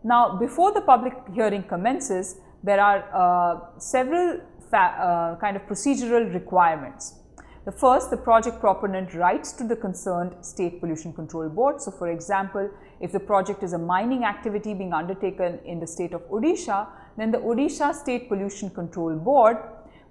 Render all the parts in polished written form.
Now, before the public hearing commences, there are several kind of procedural requirements. The first, the project proponent writes to the concerned State Pollution Control Board. So, for example, if the project is a mining activity being undertaken in the state of Odisha, then the Odisha State Pollution Control Board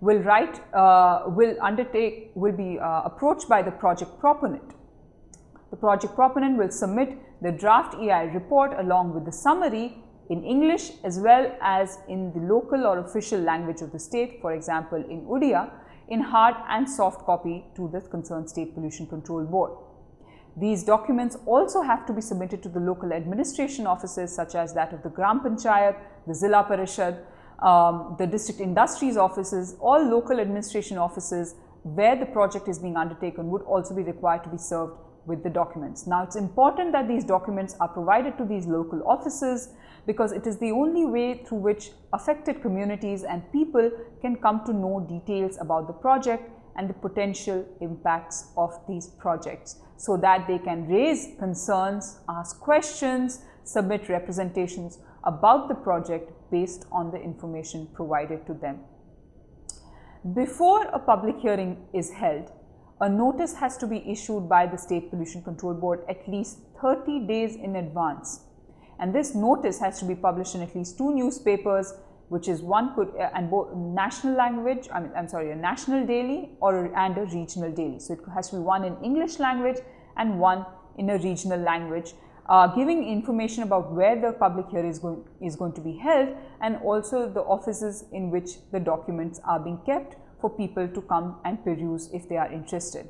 will be approached by the project proponent. The project proponent will submit the draft EI report along with the summary in English as well as in the local or official language of the state, for example, in Odia, in hard and soft copy to the concerned State Pollution Control Board. These documents also have to be submitted to the local administration offices such as that of the Gram Panchayat, the Zilla Parishad, the district industries offices. All local administration offices where the project is being undertaken would also be required to be served with the documents. Now, it's important that these documents are provided to these local offices because it is the only way through which affected communities and people can come to know details about the project and the potential impacts of these projects, so that they can raise concerns, ask questions, submit representations about the project based on the information provided to them. Before a public hearing is held, a notice has to be issued by the State Pollution Control Board at least 30 days in advance. And this notice has to be published in at least 2 newspapers, which is one could and both national language, a national daily and a regional daily. So, it has to be one in English language and one in a regional language, giving information about where the public hearing is going to be held, and also the offices in which the documents are being kept for people to come and peruse if they are interested.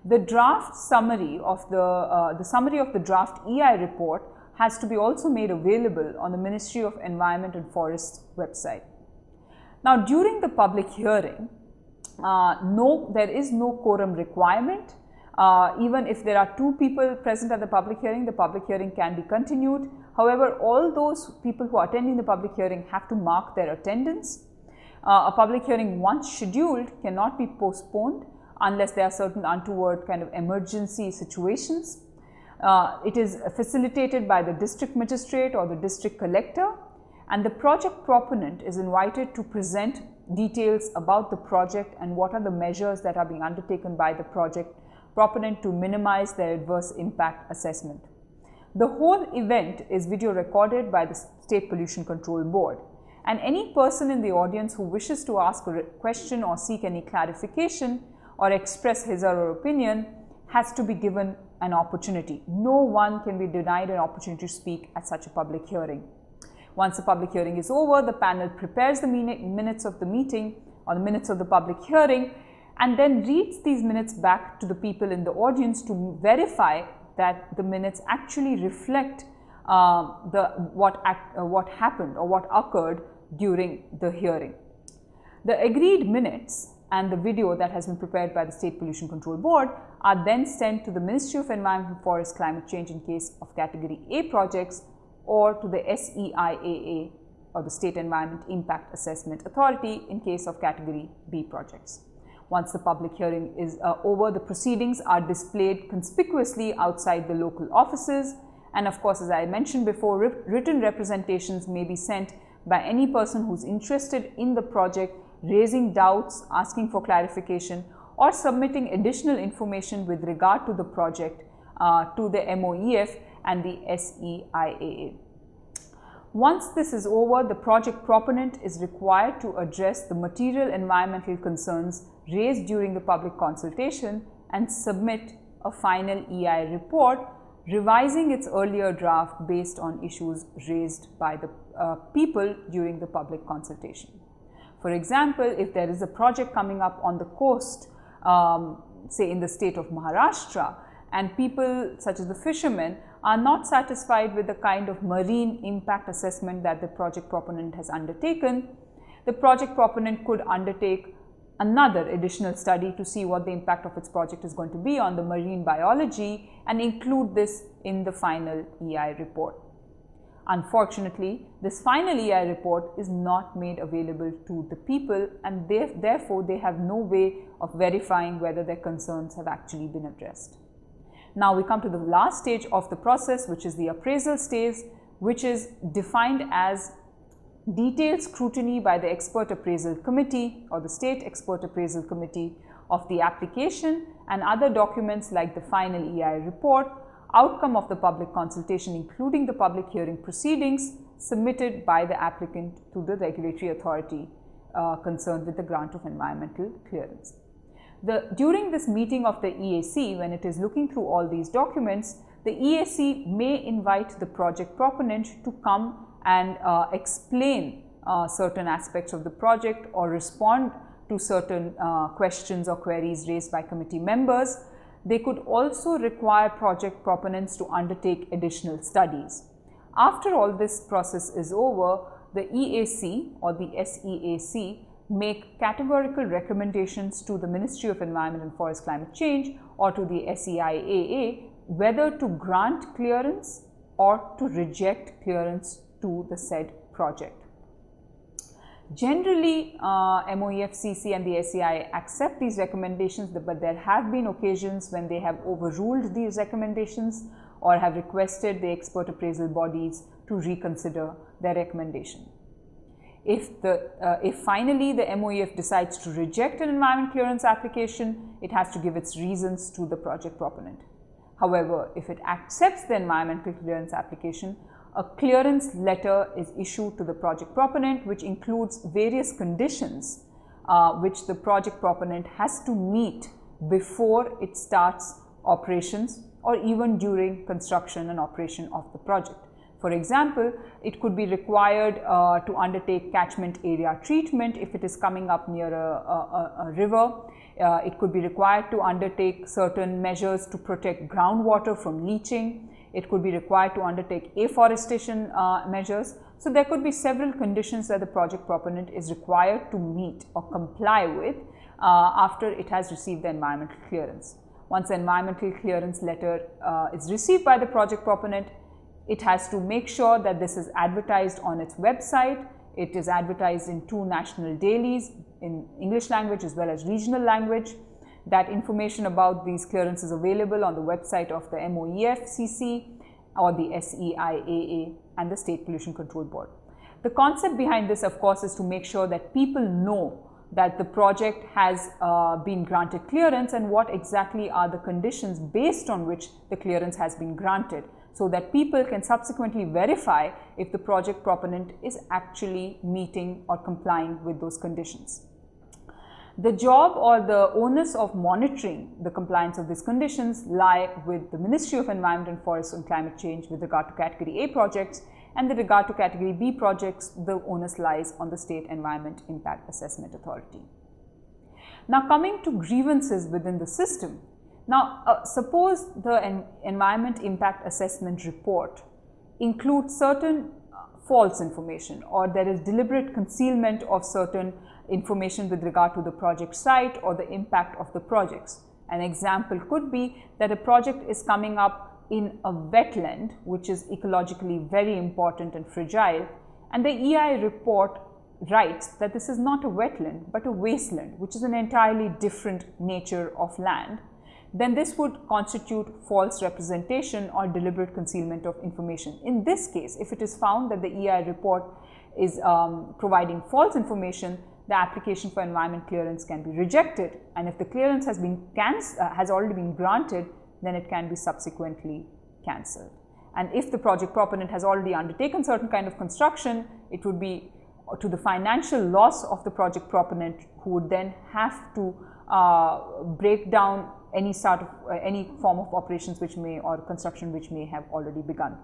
The draft summary of the draft EI report has to be also made available on the Ministry of Environment and Forests website. Now, during the public hearing, there is no quorum requirement. Even if there are 2 people present at the public hearing can be continued. However, all those people who are attending the public hearing have to mark their attendance. A public hearing once scheduled cannot be postponed unless there are certain untoward kind of emergency situations. It is facilitated by the district magistrate or the district collector, and the project proponent is invited to present details about the project and what are the measures that are being undertaken by the project proponent to minimize their adverse impact assessment. The whole event is video recorded by the State Pollution Control Board, and any person in the audience who wishes to ask a question or seek any clarification or express his or her opinion has to be given an opportunity. No one can be denied an opportunity to speak at such a public hearing. Once the public hearing is over, the panel prepares the minutes of the meeting or the minutes of the public hearing, and then reads these minutes back to the people in the audience to verify that the minutes actually reflect what happened or what occurred during the hearing. The agreed minutes and the video that has been prepared by the State Pollution Control Board are then sent to the Ministry of Environment and Forest Climate Change in case of Category A projects, or to the SEIAA or the State Environment Impact Assessment Authority in case of Category B projects. Once the public hearing is over, the proceedings are displayed conspicuously outside the local offices, and of course, as I mentioned before, written representations may be sent by any person who is interested in the project, raising doubts, asking for clarification, or submitting additional information with regard to the project to the MOEF and the SEIAA. Once this is over, the project proponent is required to address the material environmental concerns raised during the public consultation and submit a final EI report, revising its earlier draft based on issues raised by the people during the public consultation. For example, if there is a project coming up on the coast, say in the state of Maharashtra, and people such as the fishermen are not satisfied with the kind of marine impact assessment that the project proponent has undertaken, the project proponent could undertake another additional study to see what the impact of its project is going to be on the marine biology and include this in the final EI report. Unfortunately, this final EI report is not made available to the people, and therefore they have no way of verifying whether their concerns have actually been addressed. Now we come to the last stage of the process, which is the appraisal stage, which is defined as detailed scrutiny by the Expert Appraisal Committee or the State Expert Appraisal Committee of the application and other documents like the final EI report, outcome of the public consultation including the public hearing proceedings submitted by the applicant to the regulatory authority concerned with the grant of environmental clearance. During this meeting of the EAC, when it is looking through all these documents, the EAC may invite the project proponent to come and explain certain aspects of the project or respond to certain questions or queries raised by committee members. They could also require project proponents to undertake additional studies. After all this process is over, the EAC or the SEAC make categorical recommendations to the Ministry of Environment and Forest Climate Change or to the SEIAA whether to grant clearance or to reject clearance to the said project. Generally, MOEFCC and the SEI accept these recommendations, but there have been occasions when they have overruled these recommendations or have requested the expert appraisal bodies to reconsider their recommendation. If finally the MOEF decides to reject an environment clearance application, it has to give its reasons to the project proponent. However, if it accepts the environmental clearance application, a clearance letter is issued to the project proponent, which includes various conditions which the project proponent has to meet before it starts operations or even during construction and operation of the project. For example, it could be required to undertake catchment area treatment if it is coming up near a river. It could be required to undertake certain measures to protect groundwater from leaching. It could be required to undertake afforestation measures. So there could be several conditions that the project proponent is required to meet or comply with after it has received the environmental clearance. Once the environmental clearance letter is received by the project proponent, it has to make sure that this is advertised on its website. It is advertised in 2 national dailies in English language as well as regional language. That information about these clearances is available on the website of the MOEFCC or the SEIAA and the State Pollution Control Board. The concept behind this, of course, is to make sure that people know that the project has been granted clearance and what exactly are the conditions based on which the clearance has been granted, so that people can subsequently verify if the project proponent is actually meeting or complying with those conditions. The job or the onus of monitoring the compliance of these conditions lie with the Ministry of Environment and Forest and Climate Change with regard to Category A projects, and with regard to Category B projects, the onus lies on the State Environment Impact Assessment Authority. Now, coming to grievances within the system. Now, suppose the Environment Impact Assessment report includes certain false information, or there is deliberate concealment of certain information with regard to the project site or the impact of the projects. An example could be that a project is coming up in a wetland which is ecologically very important and fragile, and the EI report writes that this is not a wetland but a wasteland, which is an entirely different nature of land. Then this would constitute false representation or deliberate concealment of information. In this case, if it is found that the EI report is providing false information, the application for environment clearance can be rejected, and if the clearance has already been granted, then it can be subsequently cancelled. And if the project proponent has already undertaken certain kind of construction, it would be to the financial loss of the project proponent, who would then have to break down any form of operations which may, or construction which may have already begun.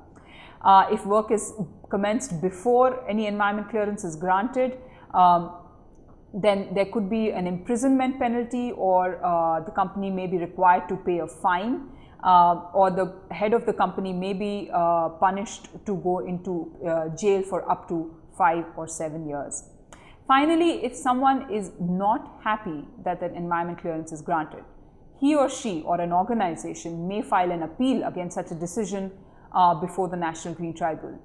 If work is commenced before any environment clearance is granted, then there could be an imprisonment penalty, or the company may be required to pay a fine, or the head of the company may be punished to go into jail for up to 5 or 7 years. Finally, if someone is not happy that an environment clearance is granted, he or she or an organization may file an appeal against such a decision before the National Green Tribunal.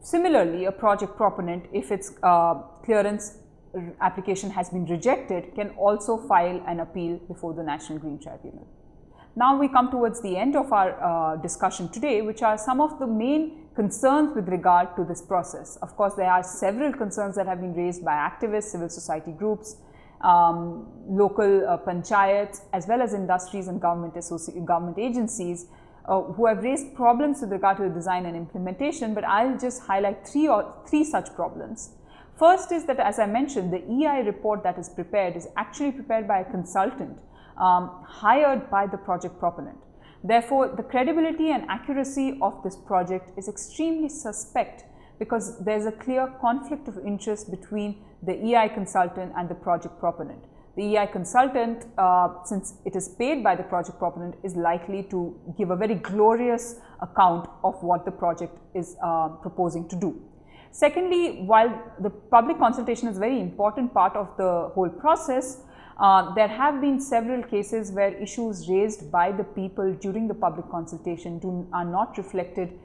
Similarly, a project proponent, if its clearance application has been rejected, can also file an appeal before the National Green Tribunal. Now we come towards the end of our discussion today, which are some of the main concerns with regard to this process. Of course, there are several concerns that have been raised by activists, civil society groups, local panchayats, as well as industries and government agencies who have raised problems with regard to the design and implementation, but I'll just highlight three such problems. First is that, as I mentioned, the EI report that is prepared is actually prepared by a consultant hired by the project proponent. Therefore, the credibility and accuracy of this project is extremely suspect because there's a clear conflict of interest between the EI consultant and the project proponent. The EI consultant, since it is paid by the project proponent, is likely to give a very glorious account of what the project is proposing to do. Secondly, while the public consultation is a very important part of the whole process, there have been several cases where issues raised by the people during the public consultation are not reflected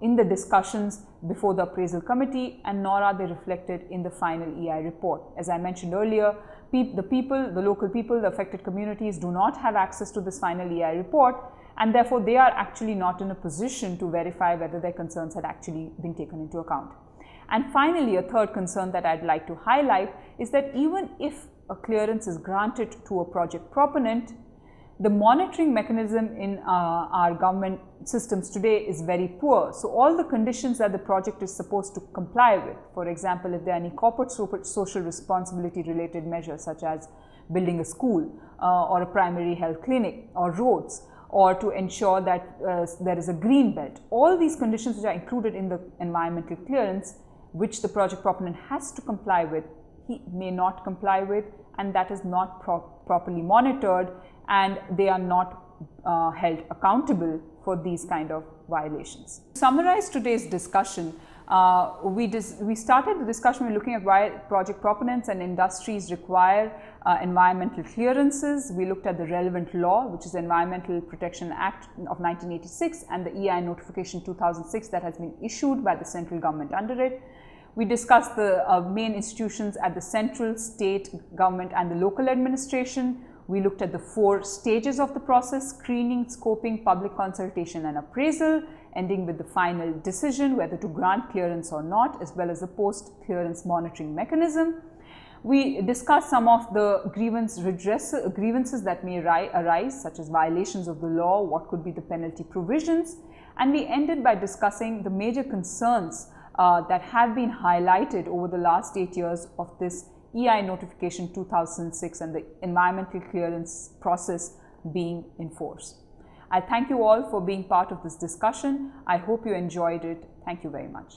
in the discussions before the appraisal committee, and nor are they reflected in the final EI report. As I mentioned earlier, the local people, the affected communities do not have access to this final EI report, and therefore they are actually not in a position to verify whether their concerns had actually been taken into account. And finally, a third concern that I'd like to highlight is that even if a clearance is granted to a project proponent, the monitoring mechanism in our government systems today is very poor. So all the conditions that the project is supposed to comply with, for example, if there are any corporate social responsibility related measures such as building a school or a primary health clinic or roads, or to ensure that there is a green belt, all these conditions which are included in the environmental clearance, which the project proponent has to comply with, he may not comply with, and that is not properly monitored, and they are not held accountable for these kind of violations. To summarize today's discussion, we started the discussion by looking at why project proponents and industries require environmental clearances. We looked at the relevant law, which is the Environmental Protection Act of 1986 and the EI notification 2006 that has been issued by the central government under it. We discussed the main institutions at the central, state government and the local administration. We looked at the 4 stages of the process: screening, scoping, public consultation and appraisal, ending with the final decision whether to grant clearance or not, as well as the post-clearance monitoring mechanism. We discussed some of the grievances that may arise, such as violations of the law, what could be the penalty provisions, and we ended by discussing the major concerns that have been highlighted over the last 8 years of this EI notification 2006 and the environmental clearance process being enforced. I thank you all for being part of this discussion. I hope you enjoyed it. Thank you very much.